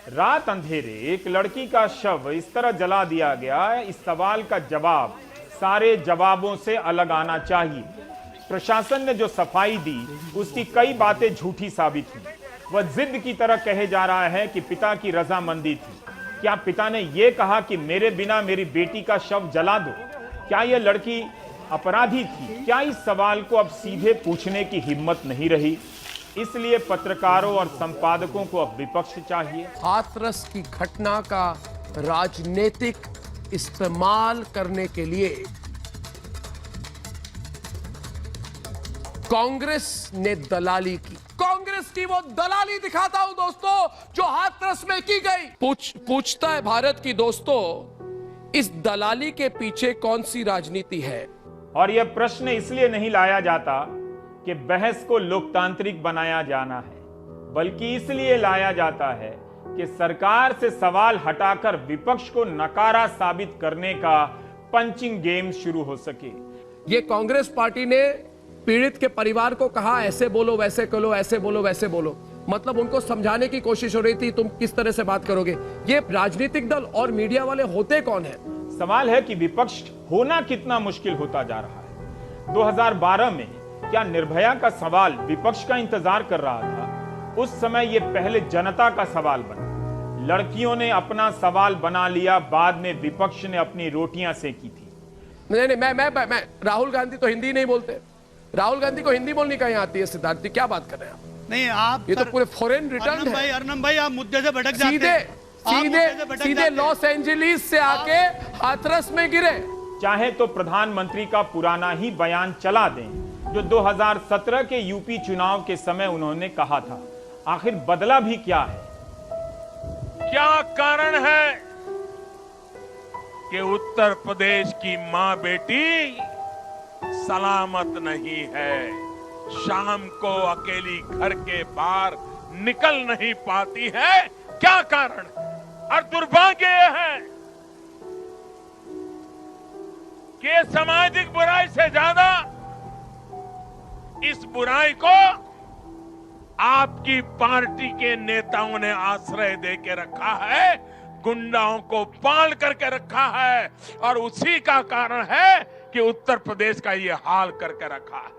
रात अंधेरे एक लड़की का शव इस तरह जला दिया गया, इस सवाल का जवाब सारे जवाबों से अलग आना चाहिए। प्रशासन ने जो सफाई दी उसकी कई बातें झूठी साबित हुई। वह जिद की तरह कहे जा रहा है कि पिता की रजामंदी थी। क्या पिता ने यह कहा कि मेरे बिना मेरी बेटी का शव जला दो? क्या यह लड़की अपराधी थी? क्या इस सवाल को अब सीधे पूछने की हिम्मत नहीं रही? इसलिए पत्रकारों और संपादकों को अब विपक्ष चाहिए। हाथरस की घटना का राजनीतिक इस्तेमाल करने के लिए कांग्रेस ने दलाली की। कांग्रेस की वो दलाली दिखाता हूं दोस्तों जो हाथरस में की गई। पूछता है भारत की दोस्तों, इस दलाली के पीछे कौन सी राजनीति है? और यह प्रश्न इसलिए नहीं लाया जाता कि बहस को लोकतांत्रिक बनाया जाना है, बल्कि इसलिए लाया जाता है कि सरकार से सवाल हटाकर विपक्ष को नकारा साबित करने का पंचिंग गेम शुरू हो सके। ये कांग्रेस पार्टी ने पीड़ित के परिवार को कहा ऐसे बोलो वैसे करो, ऐसे बोलो वैसे बोलो, मतलब उनको समझाने की कोशिश हो रही थी तुम किस तरह से बात करोगे। ये राजनीतिक दल और मीडिया वाले होते कौन है? सवाल है कि विपक्ष होना कितना मुश्किल होता जा रहा है। 2012 में क्या निर्भया का सवाल विपक्ष का इंतजार कर रहा था? उस समय यह पहले जनता का सवाल बना। लड़कियों ने अपना सवाल बना लिया, बाद में विपक्ष ने अपनी रोटियां सेकी थी। नहीं, मैं राहुल गांधी तो हिंदी नहीं बोलते। राहुल गांधी को हिंदी बोलनी कहीं आती है? सिद्धार्थ जी क्या बात कर रहे हैं आप? नहीं आप ये तो पूरे फॉरेन रिटर्न है। अर्नब भाई आप मुद्दे से भटक जाते हैं। सीधे लॉस एंजलिस से आके हाथरस में गिरे। चाहे तो प्रधानमंत्री का पुराना ही बयान चला दें जो 2017 के यूपी चुनाव के समय उन्होंने कहा था। आखिर बदला भी क्या है? क्या कारण है कि उत्तर प्रदेश की मां बेटी सलामत नहीं है, शाम को अकेली घर के बाहर निकल नहीं पाती है? क्या कारण? और दुर्भाग्य यह है कि सामाजिक बुराई से ज्यादा इस बुराई को आपकी पार्टी के नेताओं ने आश्रय देके रखा है, गुंडाओं को पाल करके रखा है, और उसी का कारण है कि उत्तर प्रदेश का ये हाल करके रखा है।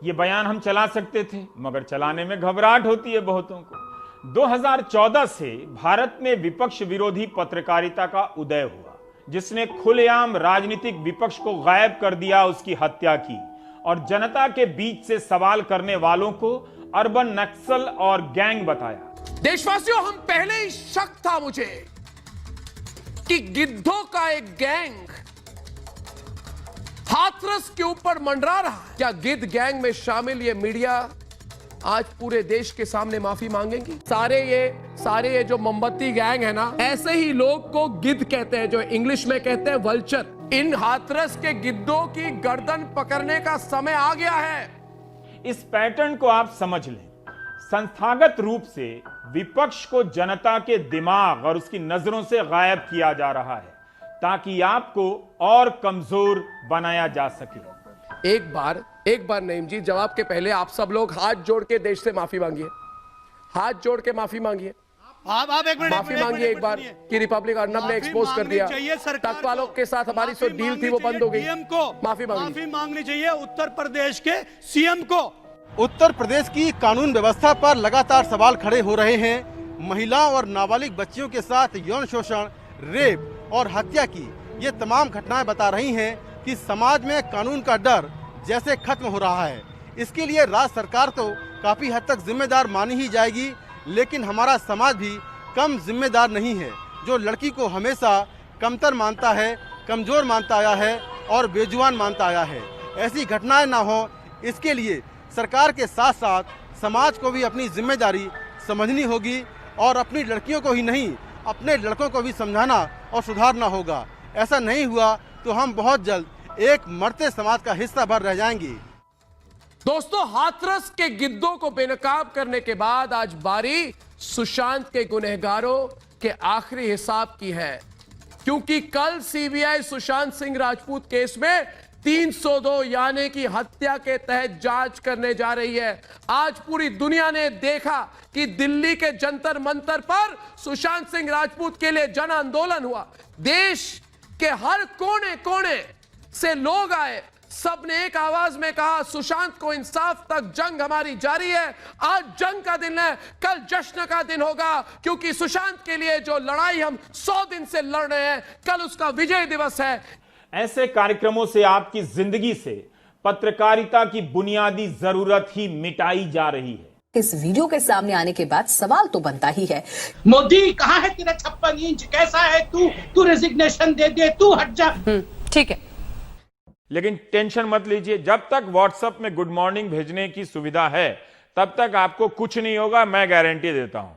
ये बयान हम चला सकते थे, मगर चलाने में घबराहट होती है बहुतों को। 2014 से भारत में विपक्ष विरोधी पत्रकारिता का उदय हुआ, जिसने खुलेआम राजनीतिक विपक्ष को गायब कर दिया, उसकी हत्या की और जनता के बीच से सवाल करने वालों को अर्बन नक्सल और गैंग बताया। देशवासियों, हम पहले ही शक था मुझे कि गिद्धों का एक गैंग हाथरस के ऊपर मंडरा रहा है। क्या गिद्ध गैंग में शामिल ये मीडिया आज पूरे देश के सामने माफी मांगेंगी? सारे ये जो मोमबत्ती गैंग है ना, ऐसे ही लोग को गिद्ध कहते हैं, जो इंग्लिश में कहते हैं वल्चर। इन हाथरस के गिद्धों की गर्दन पकड़ने का समय आ गया है। इस पैटर्न को आप समझ लें। संस्थागत रूप से विपक्ष को जनता के दिमाग और उसकी नजरों से गायब किया जा रहा है ताकि आपको और कमजोर बनाया जा सके। एक बार नईम जी, जवाब के पहले आप सब लोग हाथ जोड़ के देश से माफी मांगिए। हाथ जोड़ के माफी मांगिए। आप एक मिनट माफी मांगिए एक बार कि रिपब्लिक अर्नब ने एक्सपोज कर दिया, तक वालों के साथ हमारी जो डील थी वो बंद हो गई। माफी मांगनी चाहिए उत्तर प्रदेश के सीएम को। उत्तर प्रदेश की कानून व्यवस्था पर लगातार सवाल खड़े हो रहे हैं। महिलाओं और नाबालिग बच्चियों के साथ यौन शोषण, रेप और हत्या की ये तमाम घटनाएं बता रही हैं कि समाज में कानून का डर जैसे खत्म हो रहा है। इसके लिए राज्य सरकार तो काफी हद तक जिम्मेदार मानी ही जाएगी, लेकिन हमारा समाज भी कम जिम्मेदार नहीं है, जो लड़की को हमेशा कमतर मानता है, कमजोर मानता आया है और बेजुबान मानता आया है। ऐसी घटनाएं ना हो, इसके लिए सरकार के साथ साथ समाज को भी अपनी जिम्मेदारी समझनी होगी और अपनी लड़कियों को ही नहीं, अपने लड़कों को भी समझाना और सुधारना होगा। ऐसा नहीं हुआ तो हम बहुत जल्द एक मरते समाज का हिस्सा भर रह जाएंगे। दोस्तों, हाथरस के गिद्धों को बेनकाब करने के बाद आज बारी सुशांत के गुनहगारों के आखिरी हिसाब की है, क्योंकि कल सीबीआई सुशांत सिंह राजपूत केस में 302 यानी कि हत्या के तहत जांच करने जा रही है। आज पूरी दुनिया ने देखा कि दिल्ली के जंतर मंतर पर सुशांत सिंह राजपूत के लिए जन आंदोलन हुआ। देश के हर कोने कोने से लोग आए, सबने एक आवाज में कहा सुशांत को इंसाफ तक जंग हमारी जारी है। आज जंग का दिन है, कल जश्न का दिन होगा, क्योंकि सुशांत के लिए जो लड़ाई हम 100 दिन से लड़ रहे हैं, कल उसका विजय दिवस है। ऐसे कार्यक्रमों से आपकी जिंदगी से पत्रकारिता की बुनियादी जरूरत ही मिटाई जा रही है। इस वीडियो के सामने आने के बाद सवाल तो बनता ही है, मोदी कहाँ है तेरा 56 इंच? कैसा है तू रेजिग्नेशन दे दे, तू हट जा। ठीक है, लेकिन टेंशन मत लीजिए, जब तक व्हाट्सएप में गुड मॉर्निंग भेजने की सुविधा है तब तक आपको कुछ नहीं होगा, मैं गारंटी देता हूं।